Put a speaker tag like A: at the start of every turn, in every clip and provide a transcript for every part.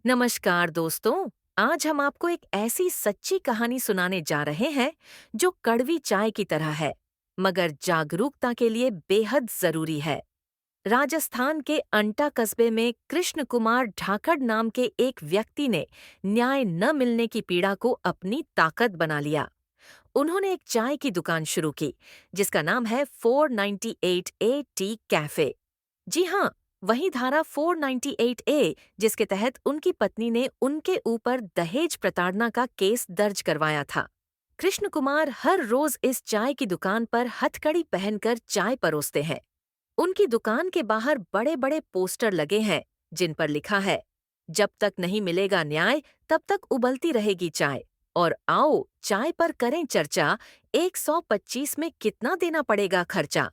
A: नमस्कार दोस्तों। आज हम आपको एक ऐसी सच्ची कहानी सुनाने जा रहे हैं जो कड़वी चाय की तरह है, मगर जागरूकता के लिए बेहद जरूरी है। राजस्थान के अंटा कस्बे में कृष्ण कुमार ढाकड़ नाम के एक व्यक्ति ने न्याय न मिलने की पीड़ा को अपनी ताकत बना लिया। उन्होंने एक चाय की दुकान शुरू की जिसका नाम है 498 ए टी कैफे। जी हाँ, वही धारा 498 ए जिसके तहत उनकी पत्नी ने उनके ऊपर दहेज प्रताड़ना का केस दर्ज करवाया था। कृष्ण कुमार हर रोज इस चाय की दुकान पर हथकड़ी पहनकर चाय परोसते हैं। उनकी दुकान के बाहर बड़े बड़े पोस्टर लगे हैं जिन पर लिखा है, जब तक नहीं मिलेगा न्याय तब तक उबलती रहेगी चाय, और आओ चाय पर करें चर्चा, 125 में कितना देना पड़ेगा खर्चा।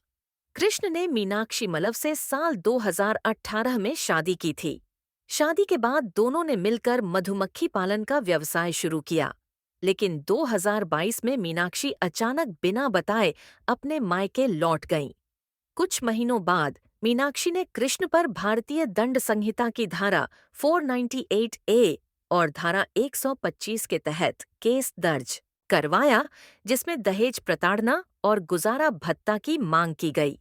A: कृष्ण ने मीनाक्षी मलव से साल 2018 में शादी की थी। शादी के बाद दोनों ने मिलकर मधुमक्खी पालन का व्यवसाय शुरू किया। लेकिन 2022 में मीनाक्षी अचानक बिना बताए अपने मायके लौट गईं। कुछ महीनों बाद मीनाक्षी ने कृष्ण पर भारतीय दंड संहिता की धारा 498 ए और धारा 125 के तहत केस दर्ज करवाया, जिसमें दहेज प्रताड़ना और गुजारा भत्ता की मांग की गई।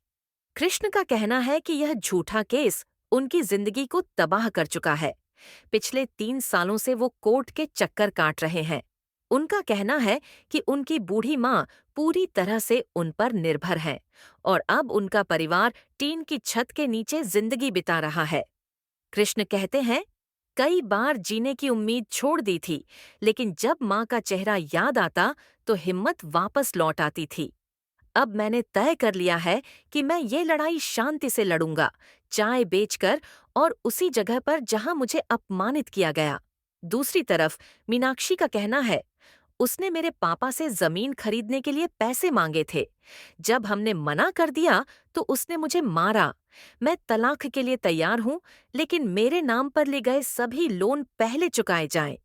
A: कृष्ण का कहना है कि यह झूठा केस उनकी जिंदगी को तबाह कर चुका है। पिछले 3 सालों से वो कोर्ट के चक्कर काट रहे हैं। उनका कहना है कि उनकी बूढ़ी माँ पूरी तरह से उन पर निर्भर है और अब उनका परिवार टीन की छत के नीचे जिंदगी बिता रहा है। कृष्ण कहते हैं, कई बार जीने की उम्मीद छोड़ दी थी, लेकिन जब माँ का चेहरा याद आता तो हिम्मत वापस लौट आती थी। अब मैंने तय कर लिया है कि मैं ये लड़ाई शांति से लड़ूंगा, चाय बेचकर, और उसी जगह पर जहां मुझे अपमानित किया गया। दूसरी तरफ मीनाक्षी का कहना है, उसने मेरे पापा से जमीन खरीदने के लिए पैसे मांगे थे। जब हमने मना कर दिया तो उसने मुझे मारा। मैं तलाक के लिए तैयार हूं, लेकिन मेरे नाम पर ले गए सभी लोन पहले चुकाए जाएं।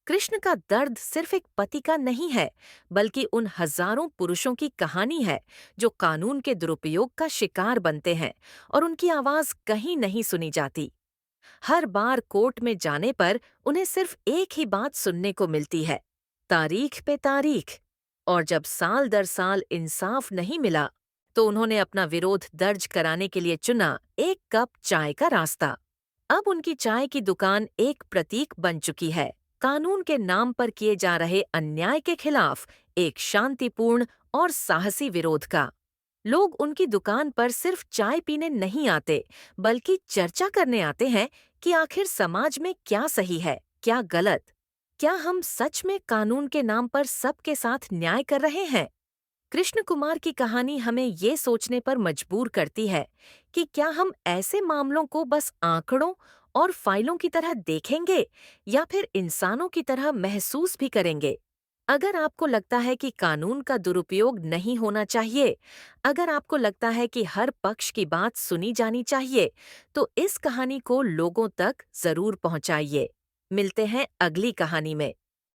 A: कृष्ण का दर्द सिर्फ एक पति का नहीं है, बल्कि उन हजारों पुरुषों की कहानी है जो कानून के दुरुपयोग का शिकार बनते हैं और उनकी आवाज कहीं नहीं सुनी जाती। हर बार कोर्ट में जाने पर उन्हें सिर्फ एक ही बात सुनने को मिलती है, तारीख पे तारीख। और जब साल दर साल इंसाफ नहीं मिला, तो उन्होंने अपना विरोध दर्ज कराने के लिए चुना एक कप चाय का रास्ता। अब उनकी चाय की दुकान एक प्रतीक बन चुकी है, कानून के नाम पर किए जा रहे अन्याय के खिलाफ एक शांतिपूर्ण और साहसी विरोध का। लोग उनकी दुकान पर सिर्फ चाय पीने नहीं आते, बल्कि चर्चा करने आते हैं कि आखिर समाज में क्या सही है, क्या गलत। क्या हम सच में कानून के नाम पर सबके साथ न्याय कर रहे हैं? कृष्ण कुमार की कहानी हमें ये सोचने पर मजबूर करती है कि क्या हम ऐसे मामलों को बस आंकड़ों और फाइलों की तरह देखेंगे, या फिर इंसानों की तरह महसूस भी करेंगे। अगर आपको लगता है कि कानून का दुरुपयोग नहीं होना चाहिए, अगर आपको लगता है कि हर पक्ष की बात सुनी जानी चाहिए, तो इस कहानी को लोगों तक जरूर पहुंचाइए। मिलते हैं अगली कहानी में।